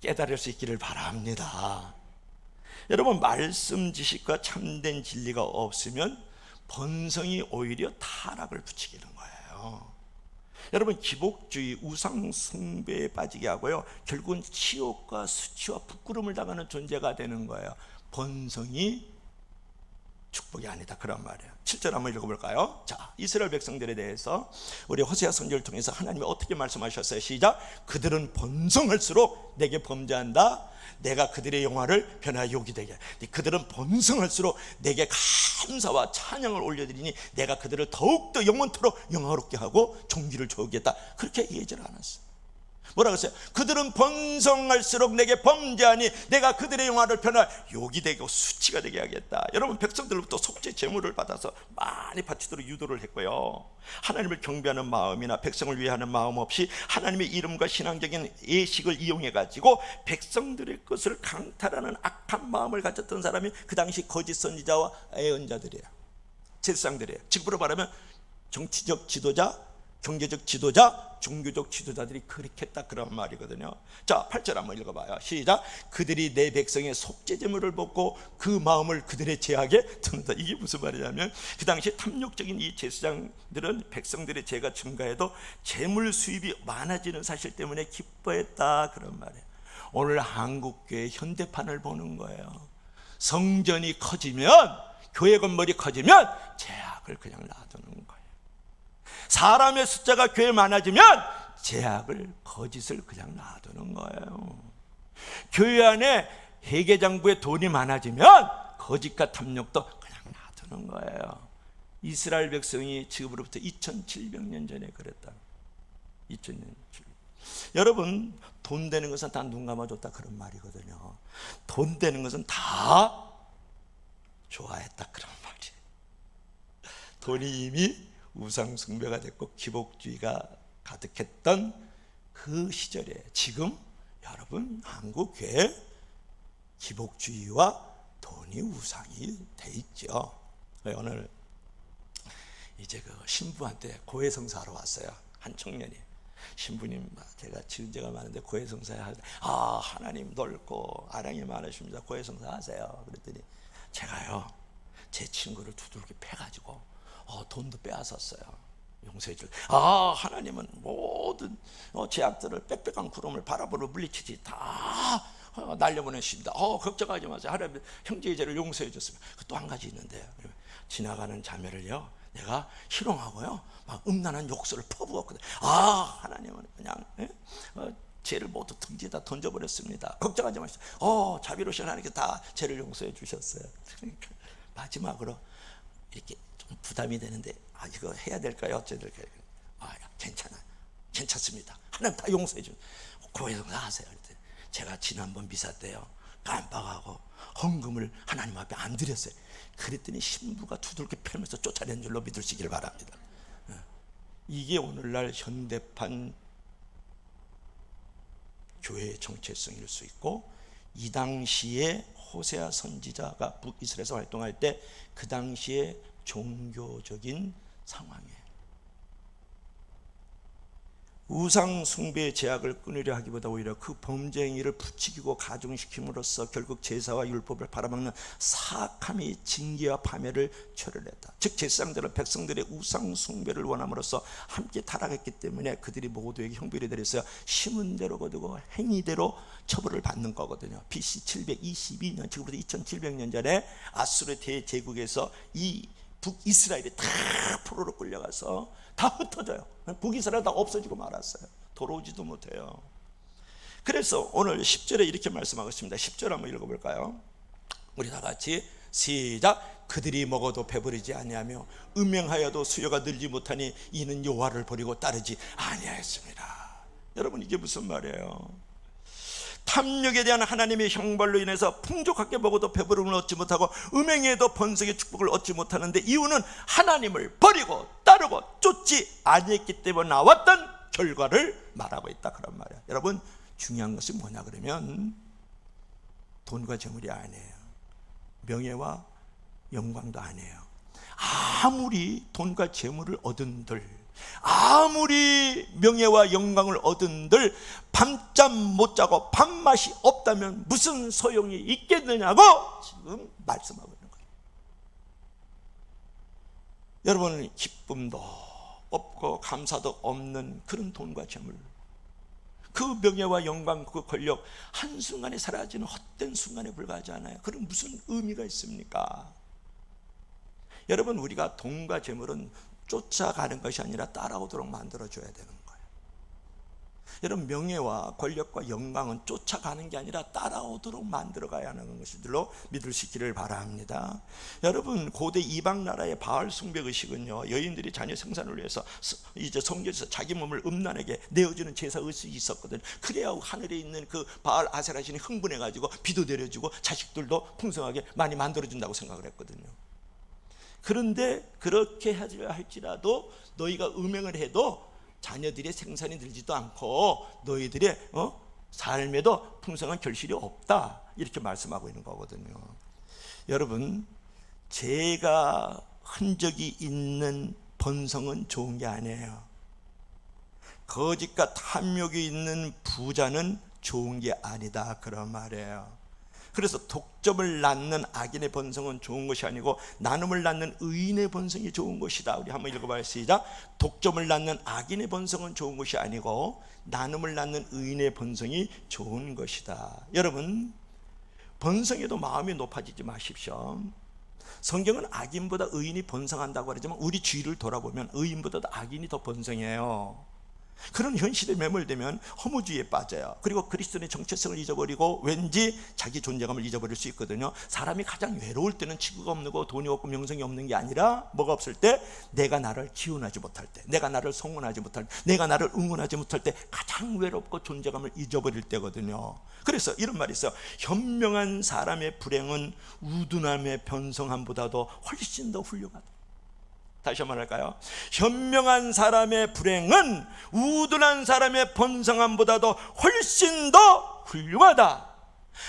깨달을 수 있기를 바랍니다. 여러분, 말씀 지식과 참된 진리가 없으면 번성이 오히려 타락을 부추기는 거예요. 여러분, 기복주의, 우상 숭배에 빠지게 하고요, 결국은 치욕과 수치와 부끄러움을 당하는 존재가 되는 거예요. 번성이 축복이 아니다, 그런 말이에요. 7절 한번 읽어볼까요? 자, 이스라엘 백성들에 대해서 우리 호세아 선지자를 통해서 하나님이 어떻게 말씀하셨어요? 시작. 그들은 번성할수록 내게 범죄한다. 내가 그들의 영화를 변화에 욕이 되게. 그들은 번성할수록 내게 감사와 찬양을 올려드리니 내가 그들을 더욱더 영원토록 영화롭게 하고 종기를 줘오겠다. 그렇게 얘기하지 않았어요. 뭐라고 했어요? 그들은 번성할수록 내게 범죄하니 내가 그들의 영화를 변화 욕이 되고 수치가 되게 하겠다. 여러분, 백성들로부터 속죄 제물을 받아서 많이 바치도록 유도를 했고요, 하나님을 경배하는 마음이나 백성을 위하는 마음 없이 하나님의 이름과 신앙적인 예식을 이용해 가지고 백성들의 것을 강탈하는 악한 마음을 가졌던 사람이 그 당시 거짓 선지자와 예언자들이에요. 제사장들이에요. 지금으로 말하면 정치적 지도자, 경제적 지도자, 종교적 지도자들이 그렇게 했다, 그런 말이거든요. 자, 8절 한번 읽어봐요. 시작. 그들이 내 백성의 속죄제물을 먹고 그 마음을 그들의 죄악에 드는다. 이게 무슨 말이냐면, 그 당시 탐욕적인 이 제사장들은 백성들의 죄가 증가해도 재물 수입이 많아지는 사실 때문에 기뻐했다, 그런 말이에요. 오늘 한국교회 현대판을 보는 거예요. 성전이 커지면, 교회 건물이 커지면 죄악을 그냥 놔두는 거예요. 사람의 숫자가 교회에 많아지면 죄악을, 거짓을 그냥 놔두는 거예요. 교회 안에 회계장부에 돈이 많아지면 거짓과 탐욕도 그냥 놔두는 거예요. 이스라엘 백성이 지금으로부터 2700년 전에 그랬다. 2000년. 여러분, 돈 되는 것은 다 눈 감아줬다, 그런 말이거든요. 돈 되는 것은 다 좋아했다, 그런 말이에요. 돈이 이미 우상 숭배가 됐고 기복주의가 가득했던 그 시절에, 지금 여러분 한국 교회 기복주의와 돈이 우상이 돼 있죠. 오늘 이제 그 신부한테 고해성사하러 왔어요. 한 청년이. 신부님, 제가 지은죄가 많은데 고해성사 하는데, 아, 하나님 넓고 아량이 많으십니다, 고해성사 하세요. 그랬더니 제가요, 제 친구를 두들겨 패가지고 돈도 빼앗았어요. 용서해 줄. 아, 하나님은 모든 죄악들을 빽빽한 구름을 바라보러 물리치지 다 날려보내십니다. 걱정하지 마세요. 하나님 형제의 죄를 용서해 줬습니다. 또 한 가지 있는데요. 지나가는 자매를요, 내가 희롱하고요, 막 음란한 욕설을 퍼부었거든요. 아, 하나님은 그냥 죄를 모두 등지에다 던져버렸습니다. 걱정하지 마세요. 자비로우신 하나님께 다 죄를 용서해 주셨어요. 그러니까 마지막으로 이렇게 좀 부담이 되는데, 이거 해야 될까요? 어째야 될까요? 괜찮아요. 괜찮습니다. 하나님 다 용서해 줘. 고해성사 하세요. 제가 지난번 미사 때요, 깜빡하고 헌금을 하나님 앞에 안 드렸어요. 그랬더니 신부가 두들겨 패면서 쫓아낸 줄로 믿으시길 바랍니다. 이게 오늘날 현대판 교회의 정체성일 수 있고, 이 당시에 호세아 선지자가 북이스라엘에서 활동할 때 그 당시에 종교적인 상황이에요. 우상 숭배의 제약을 끊으려 하기보다 오히려 그 범죄 행위를 부추기고 가중시킴으로써 결국 제사와 율법을 팔아먹는 사악함이 징계와 파멸을 초래했다. 즉 제사장들은 백성들의 우상 숭배를 원함으로써 함께 타락했기 때문에 그들이 모두에게 형벌이 내려서 심은 대로 거두고 행위대로 처벌을 받는 거거든요. BC 722년, 지금부터 2700년 전에 아수르 대제국에서 이 북이스라엘이 다 포로로 끌려가서 다 흩어져요. 북이스라엘 다 없어지고 말았어요. 돌아오지도 못해요. 그래서 오늘 10절에 이렇게 말씀하고 있습니다. 10절 한번 읽어볼까요? 우리 다 같이 시작. 그들이 먹어도 배부르지 아니하며 음행하여도 수요가 늘지 못하니 이는 여호와를 버리고 따르지 아니하였습니다. 여러분, 이게 무슨 말이에요? 탐욕에 대한 하나님의 형벌로 인해서 풍족하게 먹어도 배부름을 얻지 못하고 음행에도 번성의 축복을 얻지 못하는데 이유는 하나님을 버리고 따르고 쫓지 아니했기 때문에 나왔던 결과를 말하고 있다, 그런 말이야. 여러분, 중요한 것이 뭐냐 그러면 돈과 재물이 아니에요. 명예와 영광도 아니에요. 아무리 돈과 재물을 얻은들, 아무리 명예와 영광을 얻은들 밤잠 못 자고 밥맛이 없다면 무슨 소용이 있겠느냐고 지금 말씀하고 있는 거예요. 여러분, 기쁨도 없고 감사도 없는 그런 돈과 재물, 그 명예와 영광, 그 권력 한순간에 사라지는 헛된 순간에 불과하지 않아요. 그럼 무슨 의미가 있습니까? 여러분, 우리가 돈과 재물은 쫓아가는 것이 아니라 따라오도록 만들어줘야 되는 거예요. 여러분, 명예와 권력과 영광은 쫓아가는 게 아니라 따라오도록 만들어가야 하는 것이들로 믿을 수 있기를 바랍니다. 여러분, 고대 이방 나라의 바알 숭배 의식은요, 여인들이 자녀 생산을 위해서 이제 성전에서 자기 몸을 음란에게 내어주는 제사 의식이 있었거든요. 그래야 하늘에 있는 그 바알 아세라 신이 흥분해가지고 비도 내려주고 자식들도 풍성하게 많이 만들어준다고 생각을 했거든요. 그런데 그렇게 할지라도 너희가 음행을 해도 자녀들의 생산이 늘지도 않고 너희들의 삶에도 풍성한 결실이 없다, 이렇게 말씀하고 있는 거거든요. 여러분, 죄가 흔적이 있는 번성은 좋은 게 아니에요. 거짓과 탐욕이 있는 부자는 좋은 게 아니다, 그런 말이에요. 그래서 독점을 낳는 악인의 번성은 좋은 것이 아니고 나눔을 낳는 의인의 번성이 좋은 것이다. 우리 한번 읽어봐요. 시작. 독점을 낳는 악인의 번성은 좋은 것이 아니고 나눔을 낳는 의인의 번성이 좋은 것이다. 여러분, 번성에도 마음이 높아지지 마십시오. 성경은 악인보다 의인이 번성한다고 하지만 우리 주위를 돌아보면 의인보다도 악인이 더 번성해요. 그런 현실에 매몰되면 허무주의에 빠져요. 그리고 그리스도의 정체성을 잊어버리고 왠지 자기 존재감을 잊어버릴 수 있거든요. 사람이 가장 외로울 때는 친구가 없는 거, 돈이 없고 명성이 없는 게 아니라 뭐가 없을 때, 내가 나를 기원하지 못할 때, 내가 나를 성원하지 못할 때, 내가 나를 응원하지 못할 때 가장 외롭고 존재감을 잊어버릴 때거든요. 그래서 이런 말이 있어요. 현명한 사람의 불행은 우둔함의 번성함보다도 훨씬 더 훌륭하다. 다시 한번 할까요? 현명한 사람의 불행은 우둔한 사람의 번성함보다도 훨씬 더 훌륭하다.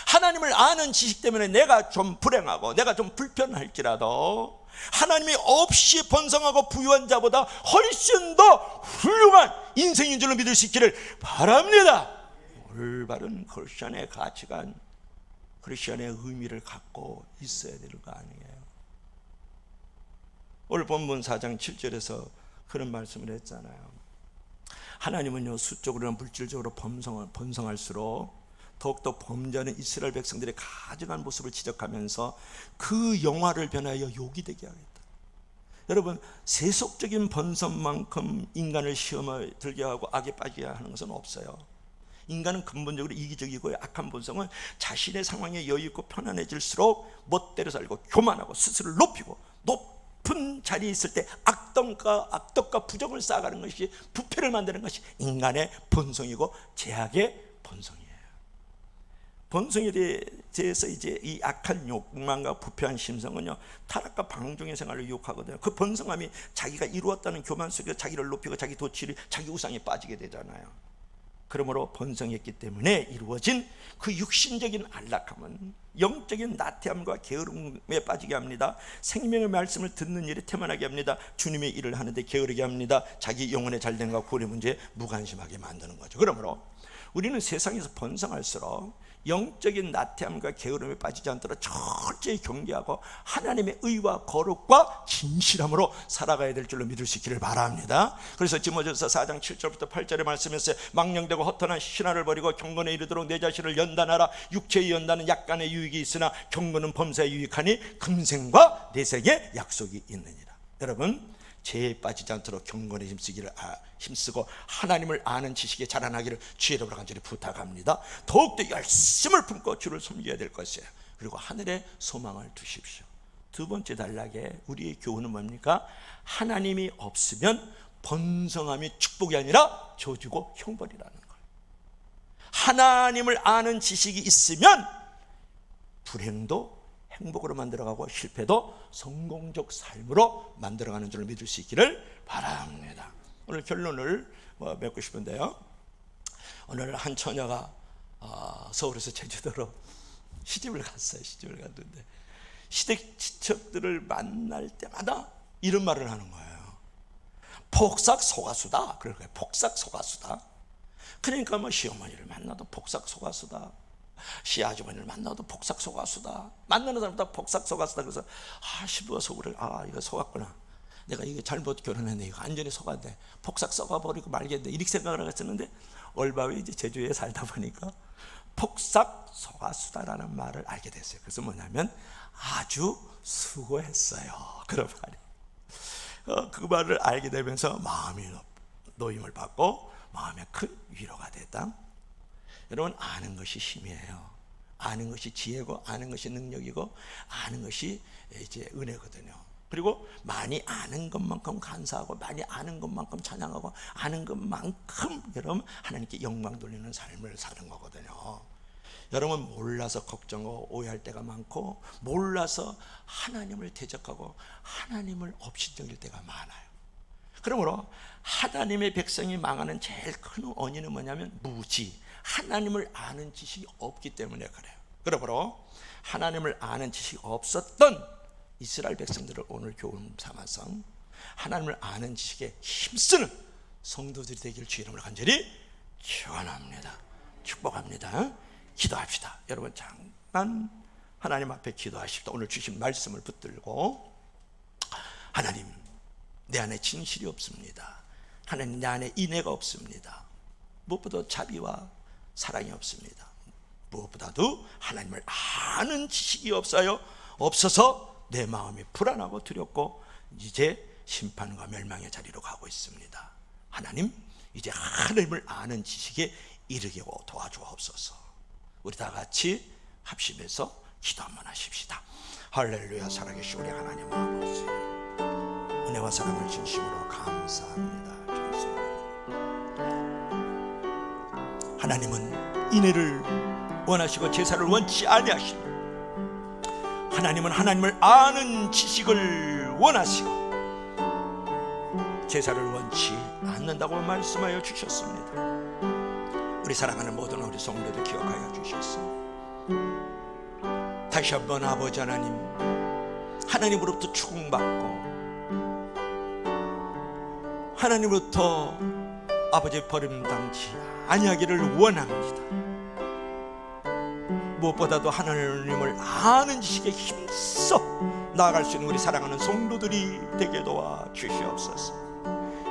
하나님을 아는 지식 때문에 내가 좀 불행하고 내가 좀 불편할지라도 하나님이 없이 번성하고 부유한 자보다 훨씬 더 훌륭한 인생인 줄로 믿을 수 있기를 바랍니다. 올바른 크리스천의 가치관, 크리스천의 의미를 갖고 있어야 되는 거 아니에요? 오늘 본문 4장 7절에서 그런 말씀을 했잖아요. 하나님은요, 수적으로나 물질적으로 번성할수록 더욱더 범죄하는 이스라엘 백성들의 가증한 모습을 지적하면서 그 영화를 변하여 욕이 되게 하겠다. 여러분, 세속적인 번성만큼 인간을 시험에 들게 하고 악에 빠지게 하는 것은 없어요. 인간은 근본적으로 이기적이고 악한 본성은 자신의 상황에 여유 있고 편안해질수록 멋대로 살고 교만하고 스스로를 높이고 높은 자리에 있을 때 악덕과 부정을 쌓아가는 것이, 부패를 만드는 것이 인간의 본성이고 제약의 본성이에요. 본성에 대해서 이제 이 악한 욕망과 부패한 심성은요, 타락과 방종의 생활을 유혹하거든요. 그 본성함이 자기가 이루었다는 교만 속에서 자기를 높이고 자기 도취를, 자기 우상에 빠지게 되잖아요. 그러므로 번성했기 때문에 이루어진 그 육신적인 안락함은 영적인 나태함과 게으름에 빠지게 합니다. 생명의 말씀을 듣는 일에 태만하게 합니다. 주님의 일을 하는데 게으르게 합니다. 자기 영혼의 잘됨과 구원의 문제에 무관심하게 만드는 거죠. 그러므로 우리는 세상에서 번성할수록 영적인 나태함과 게으름에 빠지지 않도록 철저히 경계하고 하나님의 의와 거룩과 진실함으로 살아가야 될 줄로 믿을 수 있기를 바랍니다. 그래서 디모데후서 4장 7절부터 8절의 말씀에서 망령되고 허탄한 신화를 버리고 경건에 이르도록 내 자신을 연단하라. 육체의 연단은 약간의 유익이 있으나 경건은 범사에 유익하니 금생과 내생에 약속이 있느니라. 여러분, 죄에 빠지지 않도록 경건에 힘쓰고 하나님을 아는 지식에 자라나기를 주의 이름으로 간절히 부탁합니다. 더욱더 열심을 품고 주를 섬겨야 될 것이에요. 그리고 하늘에 소망을 두십시오. 두 번째 단락에 우리의 교훈은 뭡니까? 하나님이 없으면 번성함이 축복이 아니라 저주고 형벌이라는 거예요. 하나님을 아는 지식이 있으면 불행도 행복으로 만들어가고 실패도 성공적 삶으로 만들어가는 줄을 믿을 수 있기를 바랍니다. 오늘 결론을 맺고 싶은데요, 오늘 한 처녀가 서울에서 제주도로 시집을 갔어요. 시집을 갔는데 시댁 친척들을 만날 때마다 이런 말을 하는 거예요. 폭삭 소가수다. 그럴 거예요. 폭삭 소가수다. 그러니까 뭐 시어머니를 만나도 폭삭 소가수다, 시아주머니를 만나도 폭삭 속았수다, 만나는 사람마다 폭삭 속았수다. 그래서 시부가 속을 이거 속았구나, 내가 이거 잘못 결혼했네, 이거 완전히 속았네, 폭삭 썩어버리고 말겠네, 이렇게 생각을 하고 있었는데 얼마 후에 이제 제주에 살다 보니까 폭삭 속았수다라는 말을 알게 됐어요. 그래서 뭐냐면 아주 수고했어요, 그런 말이. 그 말을 알게 되면서 마음이 노임을 받고 마음에 큰 위로가 됐다. 여러분, 아는 것이 힘이에요. 아는 것이 지혜고, 아는 것이 능력이고, 아는 것이 이제 은혜거든요. 그리고 많이 아는 것만큼 감사하고, 많이 아는 것만큼 찬양하고, 아는 것만큼 여러분 하나님께 영광 돌리는 삶을 사는 거거든요. 여러분, 몰라서 걱정하고 오해할 때가 많고, 몰라서 하나님을 대적하고 하나님을 업신여길 때가 많아요. 그러므로 하나님의 백성이 망하는 제일 큰 원인은 뭐냐면 무지, 하나님을 아는 지식이 없기 때문에 그래요. 그러므로 하나님을 아는 지식이 없었던 이스라엘 백성들을 오늘 교훈 삼아서 하나님을 아는 지식에 힘쓰는 성도들이 되기를 주의 이름으로 간절히 축원합니다. 축복합니다. 기도합시다. 여러분, 잠깐 하나님 앞에 기도하십시다. 오늘 주신 말씀을 붙들고, 하나님, 내 안에 진실이 없습니다. 하나님, 내 안에 인애가 없습니다. 무엇보다 자비와 사랑이 없습니다. 무엇보다도 하나님을 아는 지식이 없어서 내 마음이 불안하고 두렵고 이제 심판과 멸망의 자리로 가고 있습니다. 하나님, 이제 하나님을 아는 지식에 이르게 도와주옵소서. 우리 다 같이 합심해서 기도 한번 하십시다. 할렐루야. 살아계신 우리 하나님 아버지, 은혜와 사랑을 진심으로 감사합니다. 하나님은 인애를 원하시고 제사를 원치 아니하시고, 하나님은 하나님을 아는 지식을 원하시고 제사를 원치 않는다고 말씀하여 주셨습니다. 우리 사랑하는 모든 우리 성도들 기억하여 주셨소. 다시 한번 아버지 하나님, 하나님으로부터 축복받고 하나님으로부터 아버지 버림당치 아니하기를 원합니다. 무엇보다도 하나님을 아는 지식에 힘써 나아갈 수 있는 우리 사랑하는 성도들이 되게 도와 주시옵소서.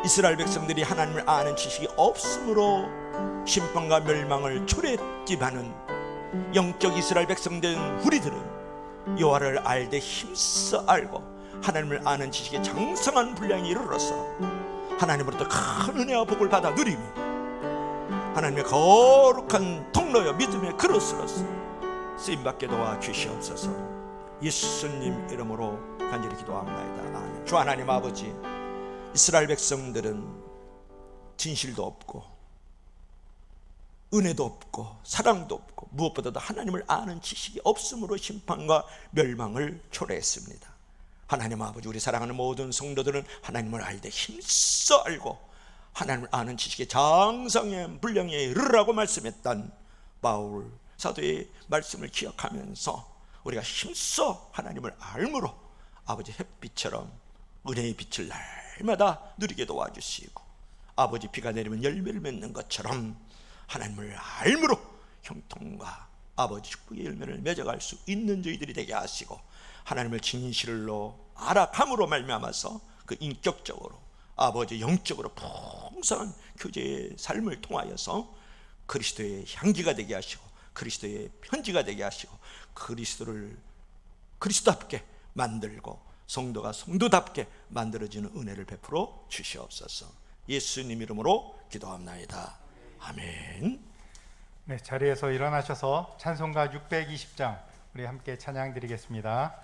이스라엘 백성들이 하나님을 아는 지식이 없으므로 심판과 멸망을 초래했지만은, 영적 이스라엘 백성된 우리들은 여호와를 알되 힘써 알고 하나님을 아는 지식에 장성한 분량이 이르러서 하나님으로부터 큰 은혜와 복을 받아 누리며 하나님의 거룩한 통로여 믿음의 그릇으로서 쓰임받게 도와 주시옵소서. 예수님 이름으로 간절히 기도합니다. 아멘. 주 하나님 아버지, 이스라엘 백성들은 진실도 없고 은혜도 없고 사랑도 없고 무엇보다도 하나님을 아는 지식이 없으므로 심판과 멸망을 초래했습니다. 하나님 아버지, 우리 사랑하는 모든 성도들은 하나님을 알되 힘써 알고 하나님을 아는 지식의 장성에 분량에 이르라고 말씀했던 바울 사도의 말씀을 기억하면서 우리가 힘써 하나님을 알므로 아버지 햇빛처럼 은혜의 빛을 날마다 누리게 도와주시고, 아버지 비가 내리면 열매를 맺는 것처럼 하나님을 알므로 형통과 아버지 축복의 열매를 맺어갈 수 있는 저희들이 되게 하시고, 하나님을 진실로 알아감으로 말미암아서 그 인격적으로 아버지 영적으로 풍성한 교제의 삶을 통하여서 그리스도의 향기가 되게 하시고, 그리스도의 편지가 되게 하시고, 그리스도를 그리스도답게 만들고 성도가 성도답게 만들어지는 은혜를 베풀어 주시옵소서. 예수님 이름으로 기도합나이다. 아멘. 네, 자리에서 일어나셔서 찬송가 620장 우리 함께 찬양 드리겠습니다.